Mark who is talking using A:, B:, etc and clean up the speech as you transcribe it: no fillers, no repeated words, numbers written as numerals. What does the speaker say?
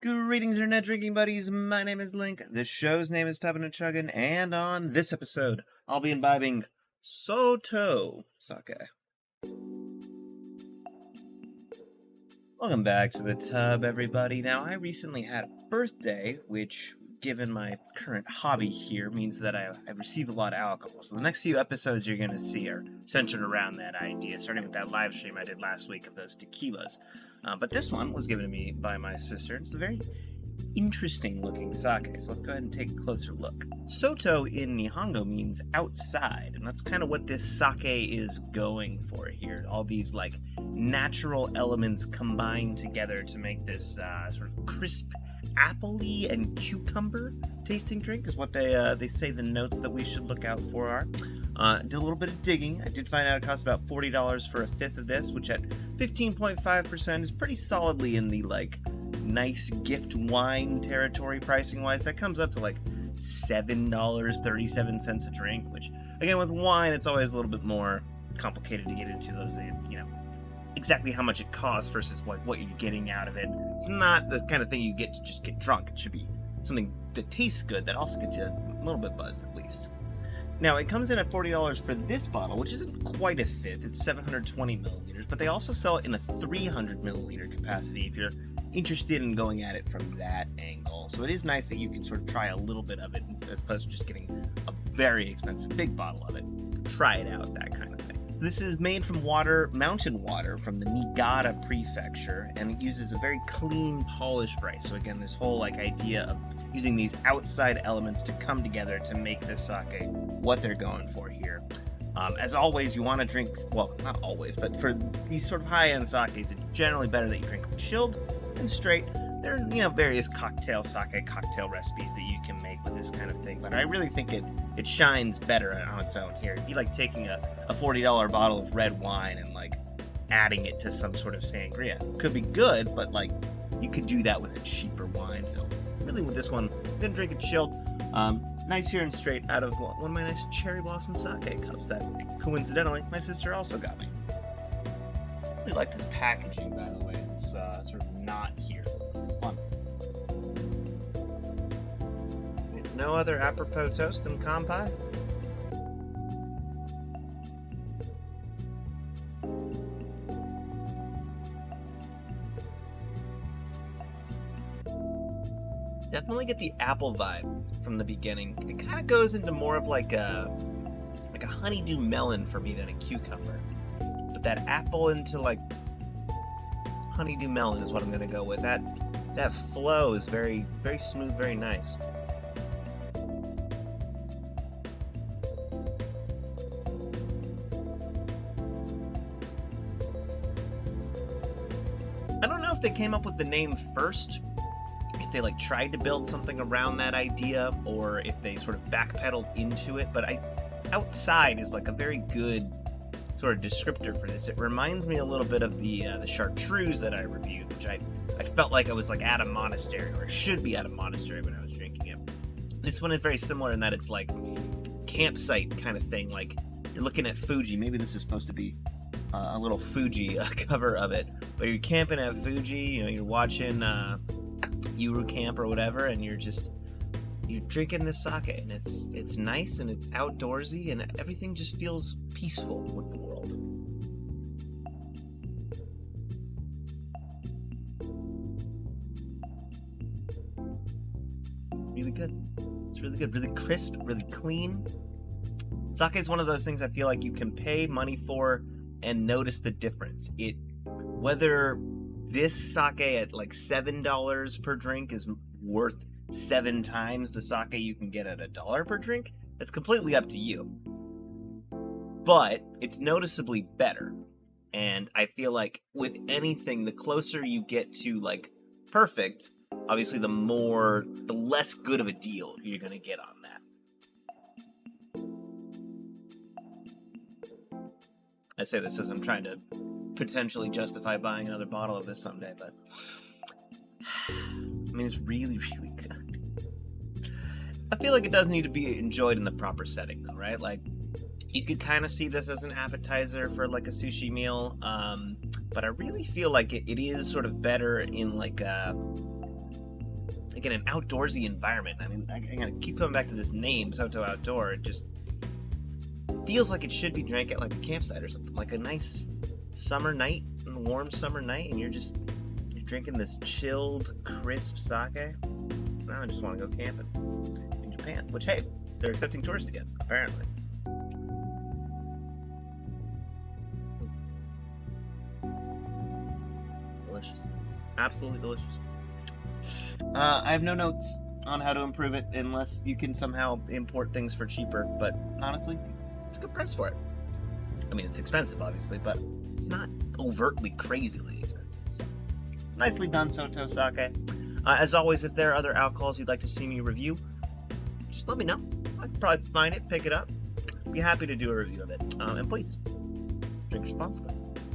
A: Greetings, internet drinking buddies. My name is Link. The show's name is Chugging, and on this episode, I'll be imbibing Soto sake. Welcome back to the tub, everybody. Now, I recently had a birthday, which, given my current hobby here, means that I receive a lot of alcohol. So the next few episodes you're going to see are centered around that idea, starting with that live stream I did last week of those tequilas. But this one was given to me by my sister. It's a very interesting looking sake, so let's go ahead and take a closer look. Soto in Nihongo means outside, and that's kind of what this sake is going for here. All these like natural elements combined together to make this sort of crisp, apple-y and cucumber tasting drink is what they say the notes that we should look out for are. Did a little bit of digging. I did find out it costs about $40 for a fifth of this, which at 15.5% is pretty solidly in the like nice gift wine territory pricing wise. That comes up to like $7.37 a drink, which again with wine it's always a little bit more complicated to get into those, exactly how much it costs versus what you're getting out of it. It's not the kind of thing you get to just get drunk. It should be something that tastes good that also gets you a little bit buzzed at least. Now, it comes in at $40 for this bottle, which isn't quite a fifth. It's 720 milliliters, but they also sell it in a 300 milliliter capacity if you're interested in going at it from that angle. So it is nice that you can sort of try a little bit of it as opposed to just getting a very expensive big bottle of it. Try it out, that kind of thing. This is made from mountain water from the Niigata prefecture, and it uses a very clean, polished rice. So again, this whole idea of using these outside elements to come together to make this sake what they're going for here. As always, you want to drink, well, not always, but for these sort of high-end sakes, it's generally better that you drink them chilled and straight. There are, various sake cocktail recipes that you can make with this kind of thing, but I really think it shines better on its own here. It'd be like taking a $40 bottle of red wine and adding it to some sort of sangria. Could be good, but you could do that with a cheaper wine. So really with this one, I'm gonna drink it chilled, nice here and straight out of one of my nice cherry blossom sake cups that coincidentally my sister also got me. I really like this packaging, by the way. It's sort of not here. It's fun. No other apropos toast than kanpai. Definitely get the apple vibe from the beginning. It kind of goes into more of like a honeydew melon for me than a cucumber. But that apple into honeydew melon is what I'm gonna go with. That flow is very, very smooth, very nice. I don't know if they came up with the name first, if they tried to build something around that idea, or if they sort of backpedaled into it, but outside is a very good sort of descriptor for this. It reminds me a little bit of the chartreuse that I reviewed, which I felt like I was at a monastery, or should be at a monastery when I was drinking it. This one is very similar in that it's campsite kind of thing. You're looking at Fuji. Maybe this is supposed to be a little Fuji cover of it, but you're camping at Fuji. You're watching Yuru Camp or whatever, and you're drinking this sake, and it's nice and it's outdoorsy, and everything just feels peaceful with the world. Really good. It's really good, really crisp, really clean. Sake is one of those things I feel like you can pay money for and notice the difference. Whether this sake at $7 per drink is worth 7 times the sake you can get at $1 per drink, that's completely up to you. But it's noticeably better. And I feel like with anything, the closer you get to perfect, obviously the less good of a deal you're gonna get on that. I say this as I'm trying to potentially justify buying another bottle of this someday, but it's really, really good. I feel like it does need to be enjoyed in the proper setting, though, right? You could kind of see this as an appetizer for a sushi meal, but I really feel like it is sort of better in again, an outdoorsy environment. I mean, I gotta keep coming back to this name, Soto Outdoor. It just feels like it should be drank at like a campsite or something, like a nice summer night, a warm summer night, and you're drinking this chilled, crisp sake. Now I just want to go camping in Japan, which, hey, they're accepting tourists again, apparently. Delicious. Absolutely delicious. I have no notes on how to improve it unless you can somehow import things for cheaper, but honestly, it's a good price for it. I mean, it's expensive, obviously, but it's not overtly crazily expensive. So, nicely done, Soto Sake. As always, if there are other alcohols you'd like to see me review, just let me know. I can probably find it, pick it up. Be happy to do a review of it. And please, drink responsibly.